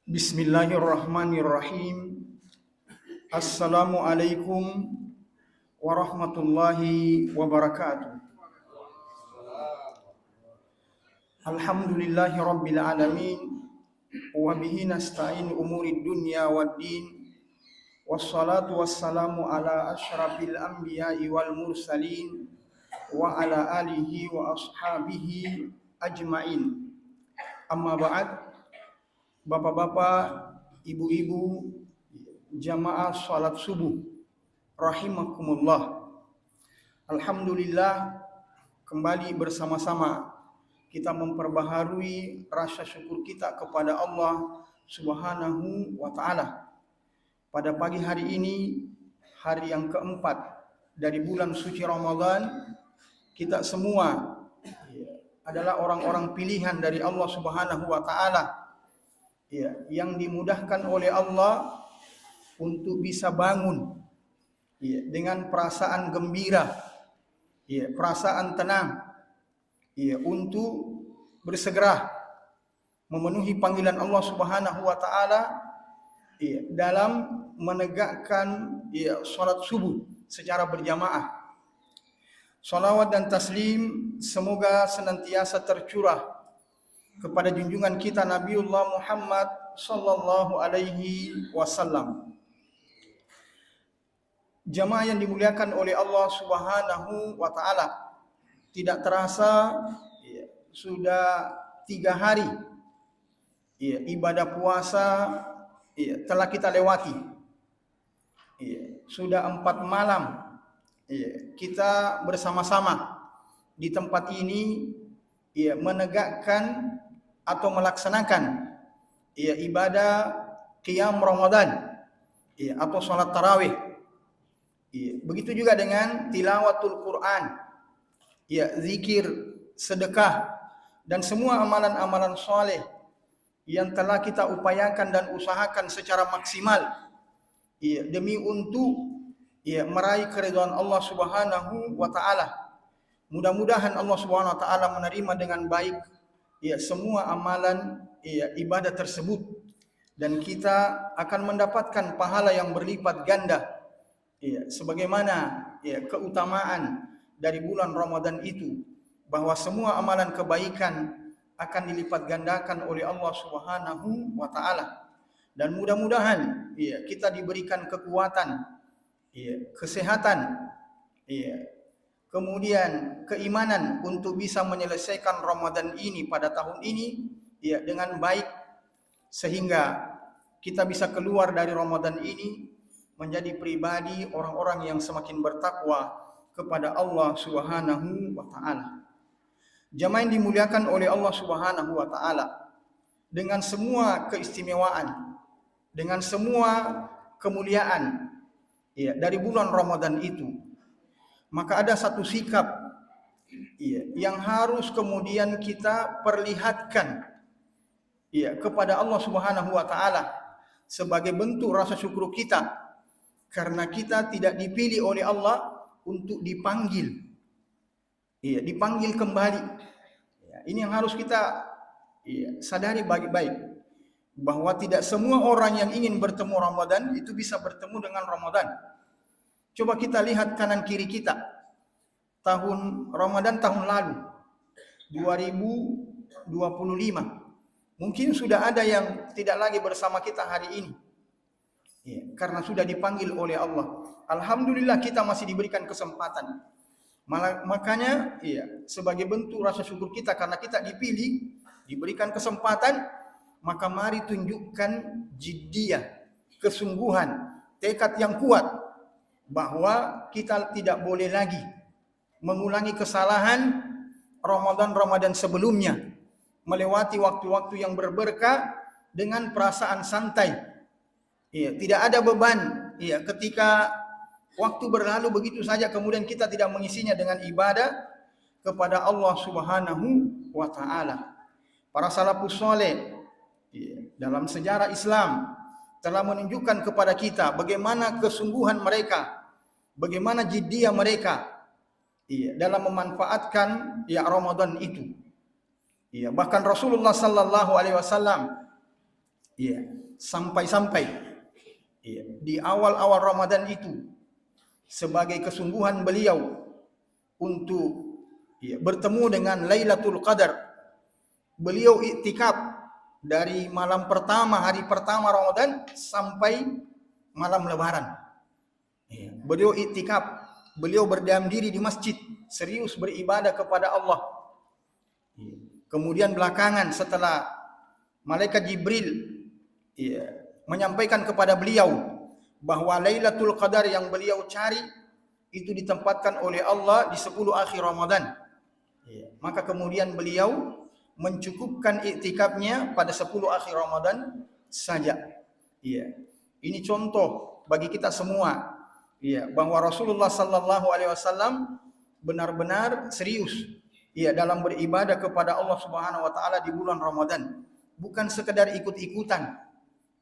Bismillahirrahmanirrahim. Assalamualaikum warahmatullahi wabarakatuh. Alhamdulillahi rabbil alamin. Wa bihi nasta'in umurid dunya waddin. Wassalatu wassalamu ala asyrafil anbiya'i wal mursalin wa ala alihi wa ashabihi ajmain. Amma ba'd. Bapak-bapak, ibu-ibu, jamaah salat subuh rahimakumullah. Alhamdulillah, kembali bersama-sama kita memperbaharui rasa syukur kita kepada Allah Subhanahu wa taala. Pada pagi hari ini, hari yang keempat dari bulan suci Ramadan, kita semua adalah orang-orang pilihan dari Allah Subhanahu wa taala, yang dimudahkan oleh Allah untuk bisa bangun dengan perasaan gembira, perasaan tenang, untuk bersegera memenuhi panggilan Allah Subhanahu wa taala dalam menegakkan salat subuh secara berjamaah. Salawat dan taslim semoga senantiasa tercurah kepada junjungan kita Nabiullah Muhammad sallallahu alaihi wasallam. Jamaah yang dimuliakan oleh Allah Subhanahu wa taala, tidak terasa sudah 3 hari ibadah puasa telah kita lewati. Sudah 4 malam kita bersama-sama di tempat ini menegakkan atau melaksanakan ibadah qiyam Ramadan atau salat tarawih. Begitu juga dengan tilawatul Quran, zikir, sedekah, dan semua amalan-amalan soleh yang telah kita upayakan dan usahakan secara maksimal demi untuk meraih keridhaan Allah Subhanahu wa taala. Mudah-mudahan Allah Subhanahu wa taala menerima dengan baik semua amalan ibadah tersebut, dan kita akan mendapatkan pahala yang berlipat ganda sebagaimana keutamaan dari bulan Ramadan itu, bahwa semua amalan kebaikan akan dilipat gandakan oleh Allah Subhanahu wa taala. Dan mudah-mudahan kita diberikan kekuatan, kesehatan, kemudian keimanan untuk bisa menyelesaikan Ramadan ini pada tahun ini dengan baik, sehingga kita bisa keluar dari Ramadan ini menjadi pribadi orang-orang yang semakin bertakwa kepada Allah Subhanahu wa taala. Jamaah yang dimuliakan oleh Allah Subhanahu wa taala, dengan semua keistimewaan, dengan semua kemuliaan dari bulan Ramadan itu, maka ada satu sikap yang harus kemudian kita perlihatkan kepada Allah Subhanahu wa taala sebagai bentuk rasa syukur kita, karena kita tidak dipilih oleh Allah untuk dipanggil kembali. Ini yang harus kita sadari baik-baik, bahwa tidak semua orang yang ingin bertemu Ramadan itu bisa bertemu dengan Ramadan. Coba kita lihat kanan kiri kita. Tahun Ramadan tahun lalu 2025, mungkin sudah ada yang tidak lagi bersama kita hari ini, karena sudah dipanggil oleh Allah. Alhamdulillah kita masih diberikan kesempatan. Makanya sebagai bentuk rasa syukur kita karena kita dipilih, diberikan kesempatan, maka mari tunjukkan jiddiyah, kesungguhan, tekad yang kuat, bahwa kita tidak boleh lagi mengulangi kesalahan Ramadan sebelumnya, melewati waktu-waktu yang berberkah dengan perasaan santai. Tidak ada beban ketika waktu berlalu begitu saja kemudian kita tidak mengisinya dengan ibadah kepada Allah Subhanahu wa taala. Para salafus saleh dalam sejarah Islam telah menunjukkan kepada kita bagaimana kesungguhan mereka, bagaimana jiddiyah mereka dalam memanfaatkan Ramadan itu. Bahkan Rasulullah sallallahu alaihi wasallam Iya, sampai-sampai iya, di awal-awal Ramadan itu sebagai kesungguhan beliau untuk iya, bertemu dengan Lailatul Qadar. Beliau iktikaf dari malam pertama, hari pertama Ramadan sampai malam Lebaran. Iya, beliau iktikaf, beliau berdiam diri di masjid, serius beribadah kepada Allah. Iya. Kemudian belakangan setelah malaikat Jibril menyampaikan kepada beliau bahwa Lailatul Qadar yang beliau cari itu ditempatkan oleh Allah di 10 akhir Ramadan. Maka kemudian beliau mencukupkan iktikafnya pada 10 akhir Ramadan saja. Ini contoh bagi kita semua bahwa Rasulullah sallallahu alaihi wasallam benar-benar serius dalam beribadah kepada Allah Subhanahu wa taala di bulan Ramadan, bukan sekedar ikut-ikutan.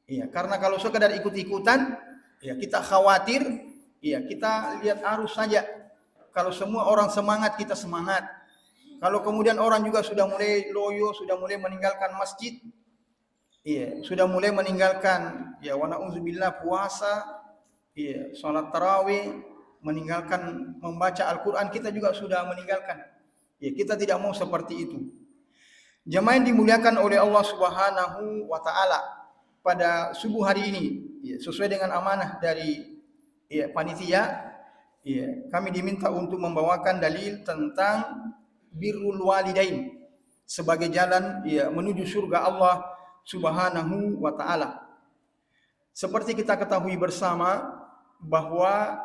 Karena kalau sekedar ikut-ikutan, kita khawatir, kita lihat arus saja. Kalau semua orang semangat, kita semangat. Kalau kemudian orang juga sudah mulai loyo, sudah mulai meninggalkan masjid, sudah mulai meninggalkan, wa na'udzubillah, puasa, salat tarawih, meninggalkan membaca Al-Quran, kita juga sudah meninggalkan. Kita tidak mau seperti itu. Jemaah yang dimuliakan oleh Allah Subhanahu wa taala, pada subuh hari ini sesuai dengan amanah dari panitia, kami diminta untuk membawakan dalil tentang birrul walidain sebagai jalan menuju surga Allah Subhanahu wa taala. Seperti kita ketahui bersama bahwa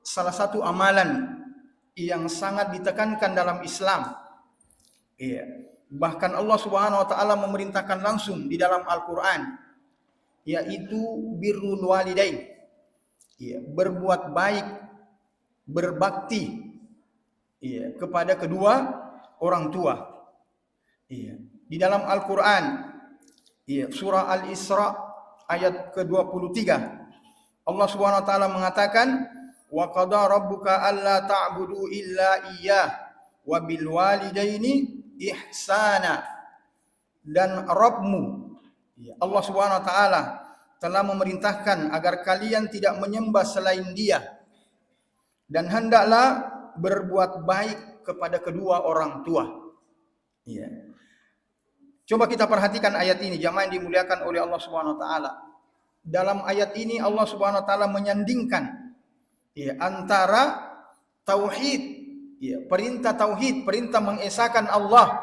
salah satu amalan yang sangat ditekankan dalam Islam, bahkan Allah Subhanahu wa taala memerintahkan langsung di dalam Al-Qur'an, yaitu birrul walidain. Berbuat baik, berbakti kepada kedua orang tua. Di dalam Al-Qur'an, surah Al-Isra ayat ke-23, Allah Subhanahu wa taala mengatakan, wa qada rabbuka alla ta'budu illa iyyah wa bil walidaini ihsana. Dan Rabbmu, Allah Subhanahu wa taala, telah memerintahkan agar kalian tidak menyembah selain Dia, dan hendaklah berbuat baik kepada kedua orang tua. Coba kita perhatikan ayat ini, jamaah yang dimuliakan oleh Allah Subhanahu wa taala. Dalam ayat ini Allah Subhanahu wa taala menyandingkan antara tauhid, perintah tauhid, perintah mengesahkan Allah,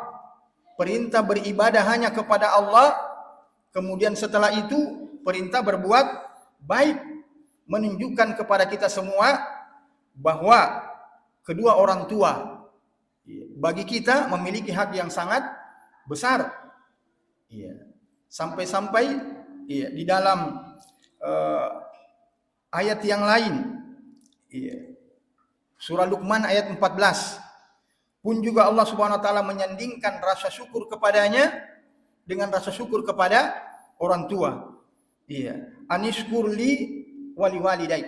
perintah beribadah hanya kepada Allah, kemudian setelah itu perintah berbuat baik, menunjukkan kepada kita semua bahwa kedua orang tua bagi kita memiliki hak yang sangat besar. Sampai-sampai di dalam ayat yang lain, surah Luqman ayat 14 pun juga Allah Subhanahu wa taala menyandingkan rasa syukur kepadanya dengan rasa syukur kepada orang tua. Anishkurli wali walidai,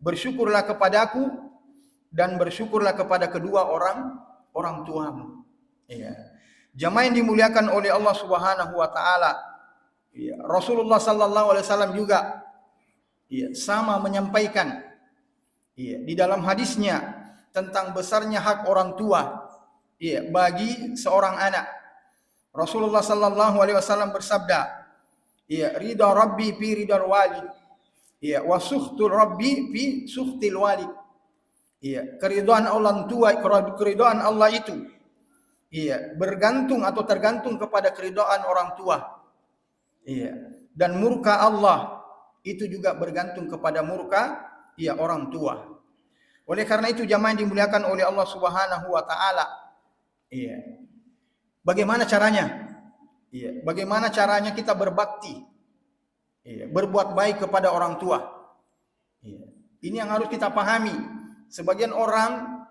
bersyukurlah kepadaku dan bersyukurlah kepada kedua orang tuamu. Jamaah yang dimuliakan oleh Allah Subhanahu wa taala, Rasulullah sallallahu alaihi wasallam juga sama menyampaikan di dalam hadisnya tentang besarnya hak orang tua bagi seorang anak. Rasulullah sallallahu alaihi wasallam bersabda, ridha rabbi fi ridal walid, wa sukhtul rabbi fi sukhtil walid. Keridhaan Allah tua, keridhaan Allah itu bergantung atau tergantung kepada keridhaan orang tua. Dan murka Allah itu juga bergantung kepada murka orang tua. Oleh karena itu jamaah yang dimuliakan oleh Allah Subhanahu wa taala, bagaimana caranya? Bagaimana caranya kita berbakti, berbuat baik kepada orang tua? Ini yang harus kita pahami. Sebagian orang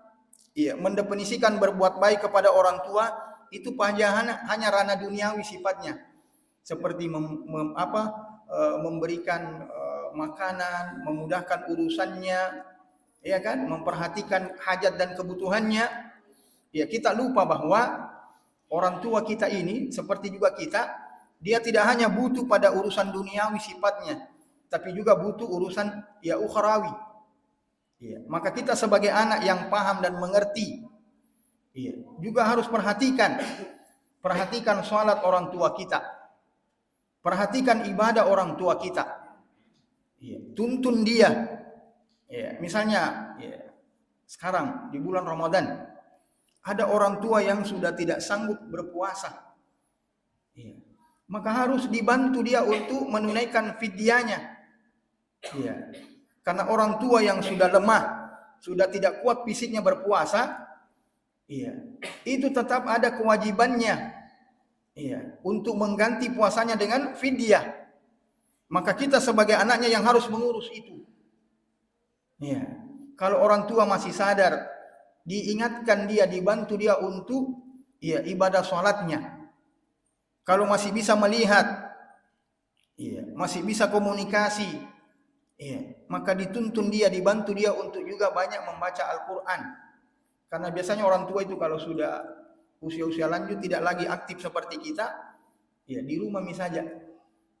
mendefinisikan berbuat baik kepada orang tua itu hanya ranah duniawi sifatnya, seperti memberikan makanan, memudahkan urusannya, memperhatikan hajat dan kebutuhannya. Kita lupa bahwa orang tua kita ini seperti juga kita dia tidak hanya butuh pada urusan duniawi sifatnya, tapi juga butuh urusan ya ukhrawi. Ya, maka kita sebagai anak yang paham dan mengerti, ya, juga harus perhatikan sholat orang tua kita, perhatikan ibadah orang tua kita, ya, tuntun dia. Ya, misalnya ya, sekarang di bulan Ramadan ada orang tua yang sudah tidak sanggup berpuasa, ya, maka harus dibantu dia untuk menunaikan fidyahnya. Ya, karena orang tua yang sudah lemah, sudah tidak kuat fisiknya berpuasa, iya, itu tetap ada kewajibannya, iya, untuk mengganti puasanya dengan fidyah. Maka kita sebagai anaknya yang harus mengurus itu. Iya. Kalau orang tua masih sadar, diingatkan dia, dibantu dia untuk iya, ibadah sholatnya. Kalau masih bisa melihat, iya, masih bisa komunikasi, iya, maka dituntun dia, dibantu dia untuk juga banyak membaca Al-Quran. Karena biasanya orang tua itu kalau sudah usia-usia lanjut tidak lagi aktif seperti kita, ya di rumah saja.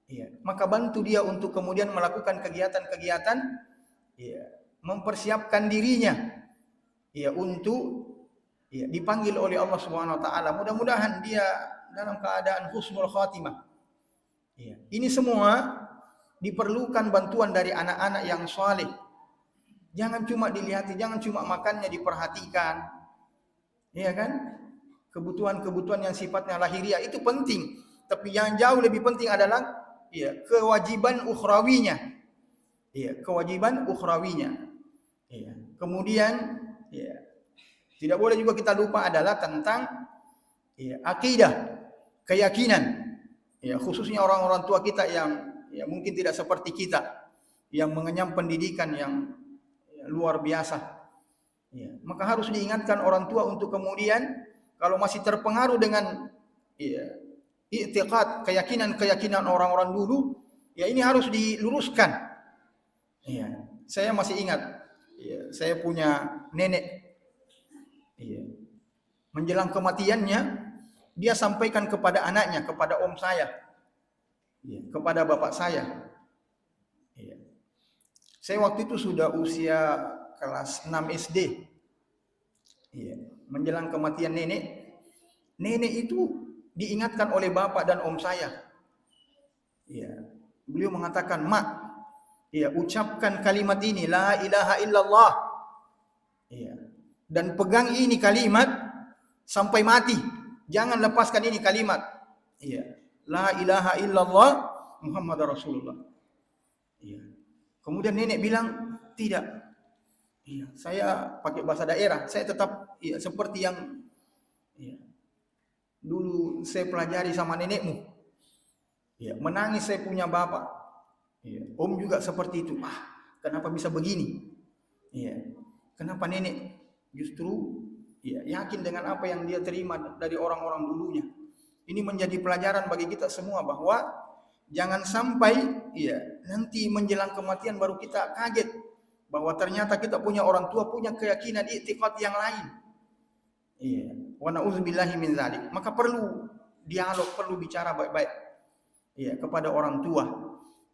Ya, maka bantu dia untuk kemudian melakukan kegiatan-kegiatan, ya, mempersiapkan dirinya, ya, untuk ya, dipanggil oleh Allah Subhanahu Wa Taala. Mudah-mudahan dia dalam keadaan husnul khatimah. Ya, ini semua diperlukan bantuan dari anak-anak yang saleh. Jangan cuma dilihat, jangan cuma makannya diperhatikan, ya kan? Kebutuhan-kebutuhan yang sifatnya lahiriah itu penting, tapi yang jauh lebih penting adalah ya kewajiban ukhrawinya, ya kewajiban ukhrawinya. Ya. Kemudian ya tidak boleh juga kita lupa adalah tentang ya akidah, keyakinan, ya khususnya orang-orang tua kita yang ya mungkin tidak seperti kita, yang mengenyam pendidikan yang luar biasa. Ya, maka harus diingatkan orang tua untuk kemudian kalau masih terpengaruh dengan ya, i'tiqad, keyakinan orang-orang dulu, ya ini harus diluruskan. Ya, saya masih ingat, ya, saya punya nenek. Ya, menjelang kematiannya, dia sampaikan kepada anaknya, kepada om saya, ya, kepada bapak saya. Ya. Saya waktu itu sudah usia kelas 6 SD. Ya. Menjelang kematian nenek itu diingatkan oleh bapak dan om saya. Ya. Beliau mengatakan, "Mak, ya, ucapkan kalimat ini, la ilaha illallah. Ya. Dan pegang ini kalimat sampai mati. Jangan lepaskan ini kalimat. Ya. La ilaha illallah Muhammad Rasulullah." Ya. Kemudian nenek bilang, "Tidak. Iya, saya pakai bahasa daerah. Saya tetap ya, seperti yang ya, dulu saya pelajari sama nenekmu. Ya, menangis saya punya bapak. Ya, om juga seperti itu. Kenapa bisa begini? Ya, kenapa nenek justru ya, yakin dengan apa yang dia terima dari orang-orang dulunya? Ini menjadi pelajaran bagi kita semua bahwa jangan sampai ya nanti menjelang kematian baru kita kaget bahwa ternyata kita punya orang tua punya keyakinan i'tiqad yang lain. Iya, wa na'udzubillahi min dzalik. Maka perlu dialog, perlu bicara baik-baik ya kepada orang tua.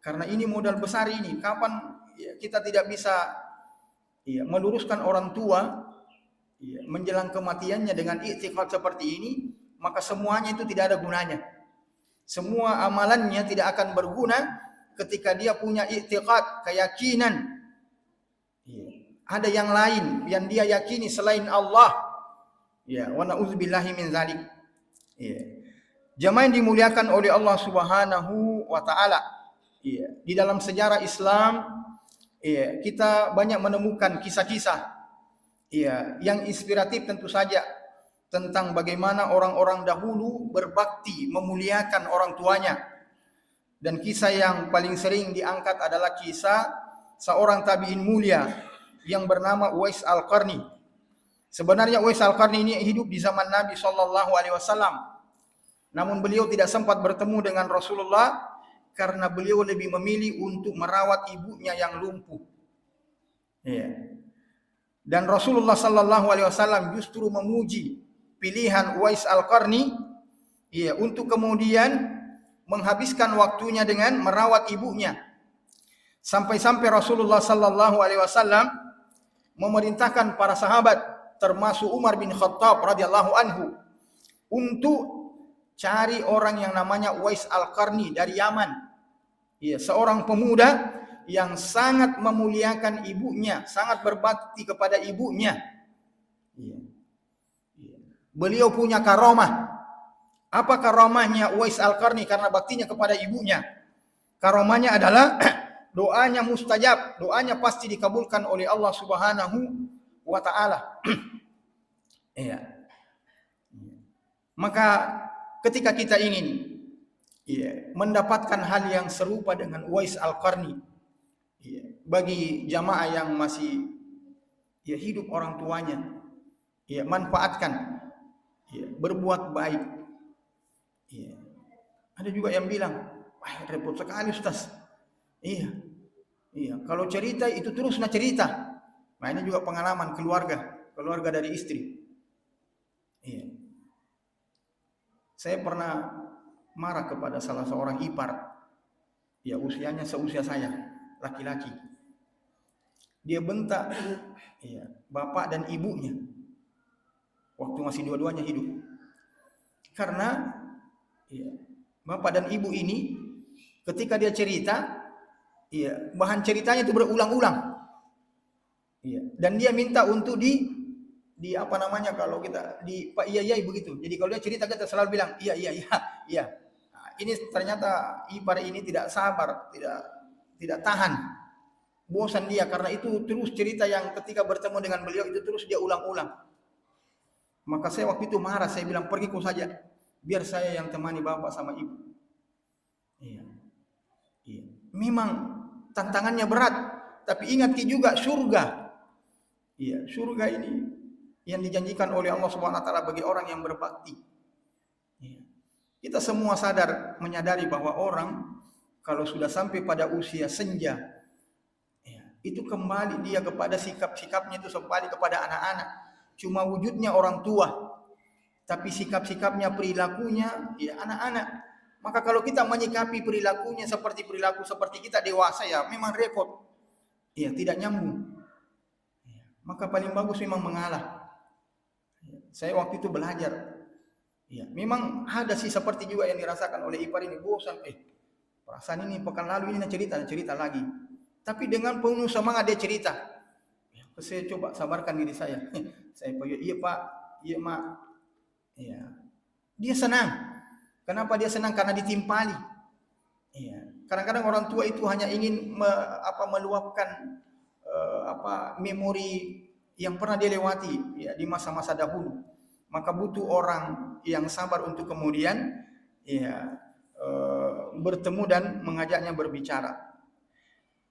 Karena ini modal besar ini. Kapan ya, kita tidak bisa ya, meluruskan orang tua ya, menjelang kematiannya dengan i'tiqad seperti ini, maka semuanya itu tidak ada gunanya. Semua amalannya tidak akan berguna ketika dia punya i'tiqad, keyakinan. Ya. Ada yang lain yang dia yakini selain Allah. Ya, wa na'udzubillahi min dzalik. Ya. Jamaah yang dimuliakan oleh Allah Subhanahu wa taala. Ya. Di dalam sejarah Islam, ya, kita banyak menemukan kisah-kisah ya, yang inspiratif tentu saja tentang bagaimana orang-orang dahulu berbakti memuliakan orang tuanya. Dan kisah yang paling sering diangkat adalah kisah seorang tabi'in mulia yang bernama Uwais Al-Qarni. Sebenarnya Uwais Al-Qarni ini hidup di zaman Nabi SAW. Namun beliau tidak sempat bertemu dengan Rasulullah karena beliau lebih memilih untuk merawat ibunya yang lumpuh. Ya. Dan Rasulullah SAW justru memuji pilihan Uwais Al-Qarni ya, untuk kemudian menghabiskan waktunya dengan merawat ibunya. Sampai-sampai Rasulullah sallallahu alaihi wasallam memerintahkan para sahabat termasuk Umar bin Khattab radhiyallahu anhu untuk cari orang yang namanya Uwais Al-Qarni dari Yaman. Iya, seorang pemuda yang sangat memuliakan ibunya, sangat berbakti kepada ibunya. Iya. Beliau punya karomah. Apa karomahnya Uwais Al-Qarni karena baktinya kepada ibunya? Karomahnya adalah doanya mustajab, doanya pasti dikabulkan oleh Allah Subhanahu wa taala. Iya. Maka ketika kita ingin mendapatkan hal yang serupa dengan Uwais Al-Qarni, bagi jamaah yang masih hidup orang tuanya, manfaatkan, berbuat baik. Ada juga yang bilang, wah repot sekali Ustaz. Iya, kalau cerita itu terus cerita. Nah ini juga pengalaman keluarga dari istri. Iya. Saya pernah marah kepada salah seorang ipar, usianya seusia saya, laki-laki. Dia bentak, bapak dan ibunya, waktu masih dua-duanya hidup. Karena bapak dan ibu ini, ketika dia cerita, bahan ceritanya itu berulang-ulang. Dan dia minta untuk di apa namanya kalau kita di Pak iya begitu. Jadi kalau dia cerita kita selalu bilang iya. Nah, ini ternyata ipar ini tidak sabar, tidak tahan. Bosan dia karena itu terus cerita yang ketika bertemu dengan beliau itu terus dia ulang-ulang. Maka saya waktu itu marah, saya bilang pergi kau saja. Biar saya yang temani bapak sama ibu. Iya. Memang tantangannya berat, tapi ingat juga surga. Surga ini yang dijanjikan oleh Allah Subhanahu wa taala bagi orang yang berbakti. Kita semua menyadari bahwa orang kalau sudah sampai pada usia senja, itu kembali dia kepada sikap-sikapnya itu kembali kepada anak-anak. Cuma wujudnya orang tua, tapi sikap-sikapnya, perilakunya anak-anak. Maka kalau kita menyikapi perilakunya seperti kita dewasa memang repot. Tidak nyambung. Maka paling bagus memang mengalah. Saya waktu itu belajar. Memang ada sih seperti juga yang dirasakan oleh ipar ini, bosan. Perasaan ini pekan lalu ini cerita lagi. Tapi dengan penuh semangat dia cerita. Saya coba sabarkan diri saya. Saya panggil, iya Pak, iya Mak. Dia senang. Kenapa dia senang? Karena ditimpali. Kadang-kadang orang tua itu hanya ingin meluapkan memori yang pernah dia lewati di masa-masa dahulu. Maka butuh orang yang sabar untuk kemudian bertemu dan mengajaknya berbicara.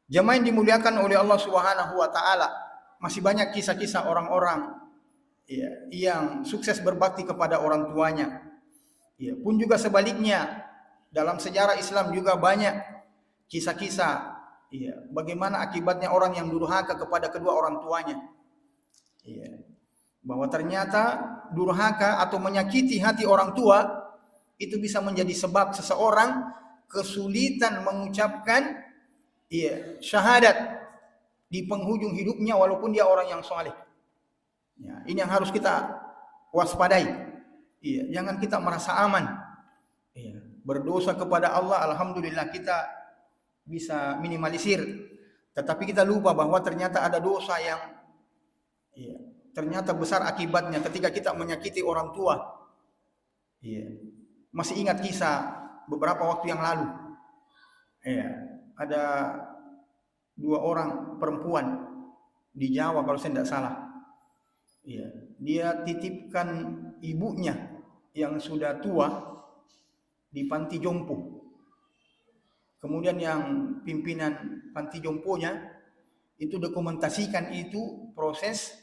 Jemaah yang dimuliakan oleh Allah Subhanahu wa taala, masih banyak kisah-kisah orang-orang yang sukses berbakti kepada orang tuanya. Pun juga sebaliknya, dalam sejarah Islam juga banyak kisah-kisah bagaimana akibatnya orang yang durhaka kepada kedua orang tuanya. Bahwa ternyata durhaka atau menyakiti hati orang tua itu bisa menjadi sebab seseorang kesulitan mengucapkan syahadat di penghujung hidupnya walaupun dia orang yang saleh. Ini yang harus kita waspadai. Jangan kita merasa aman. Berdosa kepada Allah, alhamdulillah kita bisa minimalisir. Tetapi kita lupa bahwa ternyata ada dosa yang ternyata besar akibatnya ketika kita menyakiti orang tua. Masih ingat kisah beberapa waktu yang lalu. Ada 2 orang perempuan di Jawa kalau saya tidak salah. Dia titipkan ibunya yang sudah tua di panti jompo. Kemudian yang pimpinan panti jomponya itu dokumentasikan itu proses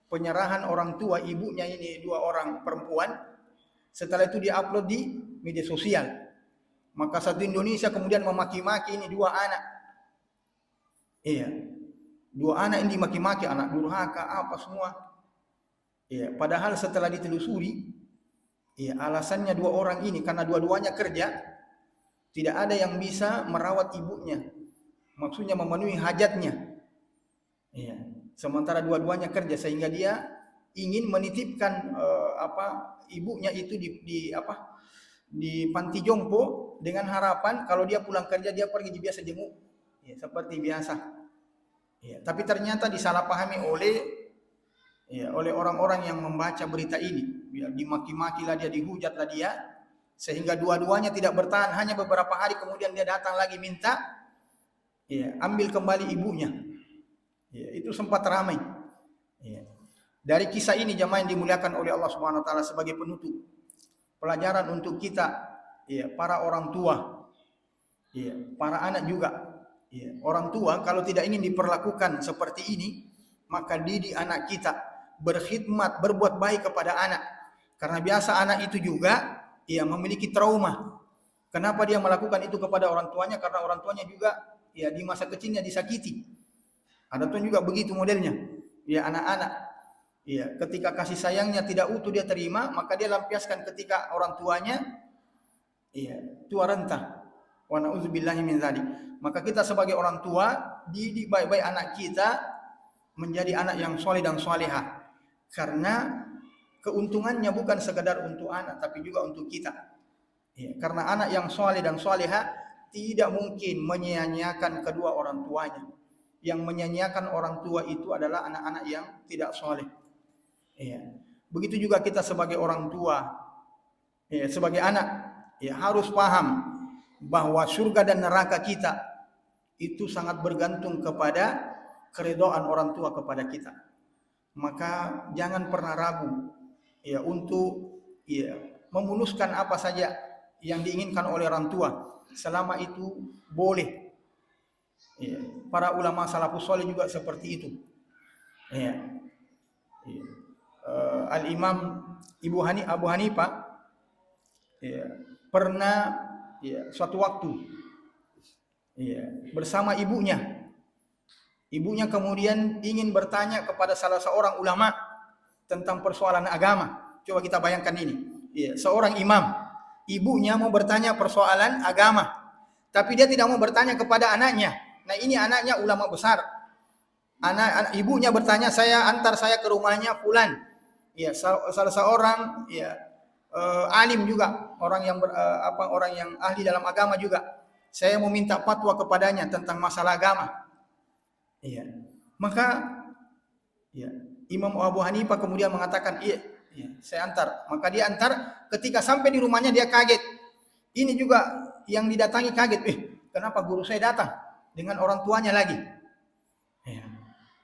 penyerahan orang tua ibunya ini 2 orang perempuan. Setelah itu diupload di media sosial. Maka satu Indonesia kemudian memaki-maki ini 2 anak. 2 anak ini dimaki-maki, anak durhaka apa semua. Padahal setelah ditelusuri, alasannya 2 orang ini karena dua-duanya kerja, Tidak ada yang bisa merawat ibunya, maksudnya memenuhi hajatnya. Ya. Sementara dua-duanya kerja, sehingga dia ingin menitipkan ibunya itu di panti jompo dengan harapan kalau dia pulang kerja dia pergi biasa jenguk, ya, seperti biasa. Ya, tapi ternyata disalahpahami oleh orang-orang yang membaca berita ini. Ya, dimaki-makilah dia, dihujatlah dia, sehingga dua-duanya tidak bertahan. Hanya beberapa hari kemudian dia datang lagi minta, ya, ambil kembali ibunya. Ya, itu sempat ramai. Ya. Dari kisah ini jemaah yang dimuliakan oleh Allah Subhanahu wa taala, sebagai penutup pelajaran untuk kita, ya, para orang tua, ya, para anak juga. Ya, orang tua kalau tidak ingin diperlakukan seperti ini, maka didik anak kita, berkhidmat, berbuat baik kepada anak. Karena biasa anak itu juga, ya, memiliki trauma. Kenapa dia melakukan itu kepada orang tuanya? Karena orang tuanya juga, ya, di masa kecilnya disakiti. Ada tuh juga begitu modelnya. Ya, anak-anak, ya, ketika kasih sayangnya tidak utuh dia terima, maka dia lampiaskan ketika orang tuanya, ya, tua renta. Wa na'udzubillahi min dzalik. Maka kita sebagai orang tua, didik baik-baik anak kita menjadi anak yang soleh dan solehah. Karena keuntungannya bukan sekedar untuk anak, tapi juga untuk kita. Ya, karena anak yang soleh dan solehah tidak mungkin menyia-nyiakan kedua orang tuanya. Yang menyia-nyiakan orang tua itu adalah anak-anak yang tidak soleh. Ya. Begitu juga kita sebagai orang tua, ya, sebagai anak, ya, harus paham bahwa surga dan neraka kita itu sangat bergantung kepada keridhaan orang tua kepada kita. Maka jangan pernah ragu, ya, untuk, ya, memuluskan apa saja yang diinginkan oleh orang tua, selama itu boleh. Ya, para ulama salafus saleh juga seperti itu. Ya. Ya. Al-Imam Abu Hanifah, ya, pernah, ya, suatu waktu, ya, bersama ibunya. Ibunya kemudian ingin bertanya kepada salah seorang ulama tentang persoalan agama. Coba kita bayangkan ini. Ya, seorang imam, ibunya mau bertanya persoalan agama, tapi dia tidak mau bertanya kepada anaknya. Nah, ini anaknya ulama besar. Ibunya bertanya, antar saya ke rumahnya fulan. Ya, salah seorang, ya, alim juga, orang yang ahli dalam agama juga. Saya mau minta fatwa kepadanya tentang masalah agama. Ya. Maka, ya, Imam Abu Hanifah kemudian mengatakan, iya, ya, saya antar. Maka dia antar, ketika sampai di rumahnya dia kaget. Ini juga yang didatangi kaget. Kenapa guru saya datang dengan orang tuanya lagi? Ya.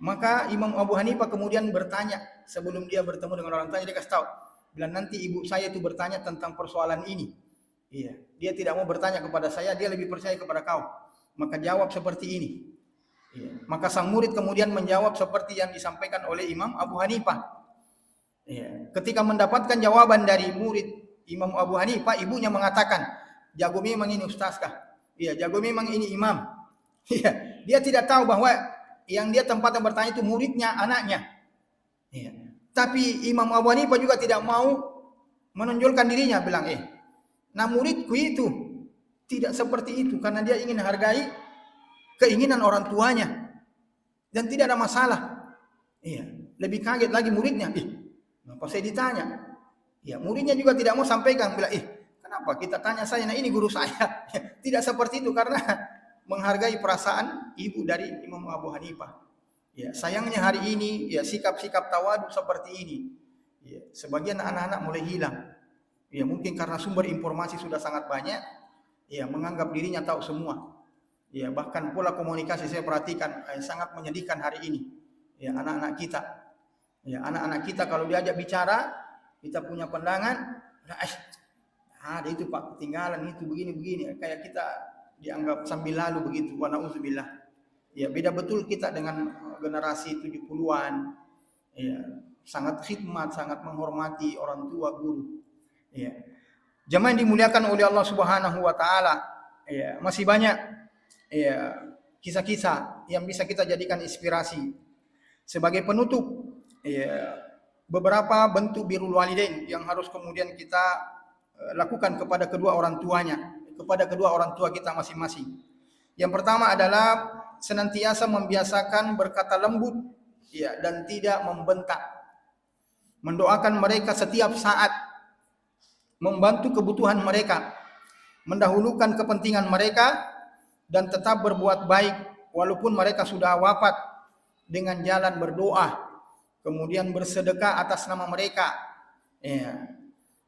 Maka Imam Abu Hanifah kemudian bertanya, sebelum dia bertemu dengan orang tuanya, dia kasih tahu, bila nanti ibu saya itu bertanya tentang persoalan ini, iya, dia tidak mau bertanya kepada saya, dia lebih percaya kepada kau. Maka jawab seperti ini. Iya. Maka sang murid kemudian menjawab seperti yang disampaikan oleh Imam Abu Hanifah. Iya. Ketika mendapatkan jawaban dari murid Imam Abu Hanifah, ibunya mengatakan, jago memang ini ustaz kah? Iya, jago memang ini imam. Iya. Dia tidak tahu bahwa yang dia tempat yang bertanya itu muridnya, anaknya. Iya. Tapi Imam Abu Hanifah juga tidak mau menonjolkan dirinya, bilang, nah muridku itu tidak seperti itu, karena dia ingin hargai keinginan orang tuanya dan tidak ada masalah. Iya. Lebih kaget lagi muridnya, kenapa saya ditanya? Ya, muridnya juga tidak mau sampaikan, bilang, kenapa kita tanya saya? Nah, ini guru saya. Tidak seperti itu, karena menghargai perasaan ibu dari Imam Abu Hanifah. Ya, sayangnya hari ini, ya, sikap-sikap tawadu seperti ini, ya, sebagian anak-anak mulai hilang. Ya, mungkin karena sumber informasi sudah sangat banyak, ya, menganggap dirinya tahu semua. Ya, bahkan pola komunikasi saya perhatikan sangat menyedihkan hari ini. Ya, anak-anak kita. Ya, anak-anak kita kalau diajak bicara, kita punya pandangan, itu Pak, ketinggalan itu begini-begini, kayak kita dianggap sambil lalu begitu. Wa na'udzubillah. Ya, beda betul kita dengan generasi 70-an. Ya, sangat khidmat, sangat menghormati orang tua, guru. Ya. Jemaah yang dimuliakan oleh Allah Subhanahu wa taala, ya, masih banyak, ya, kisah-kisah yang bisa kita jadikan inspirasi. Sebagai penutup, ya, beberapa bentuk birrul walidain yang harus kemudian kita lakukan kepada kedua orang tuanya, kepada kedua orang tua kita masing-masing. Yang pertama adalah senantiasa membiasakan berkata lembut, ya, dan tidak membentak. Mendoakan mereka setiap saat, membantu kebutuhan mereka, mendahulukan kepentingan mereka, dan tetap berbuat baik walaupun mereka sudah wafat dengan jalan berdoa, kemudian bersedekah atas nama mereka, ya,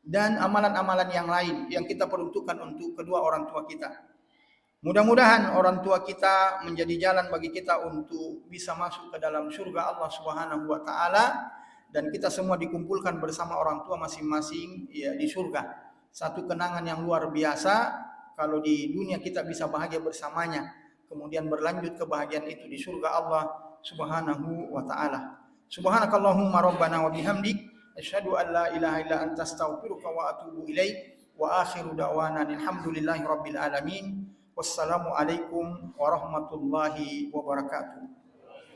dan amalan-amalan yang lain yang kita peruntukkan untuk kedua orang tua kita. Mudah-mudahan orang tua kita menjadi jalan bagi kita untuk bisa masuk ke dalam surga Allah Subhanahu wa taala, dan kita semua dikumpulkan bersama orang tua masing-masing, ya, di surga. Satu kenangan yang luar biasa kalau di dunia kita bisa bahagia bersamanya, kemudian berlanjut kebahagiaan itu di surga Allah Subhanahu wa taala. Subhanakallahumma rabbana wa bihamdik asyhadu an la ilaha illa anta astaghfiruka wa atubu ilaik. Wa akhiru da'wana alhamdulillahi rabbil alamin. Wassalamualaikum warahmatullahi wabarakatuh.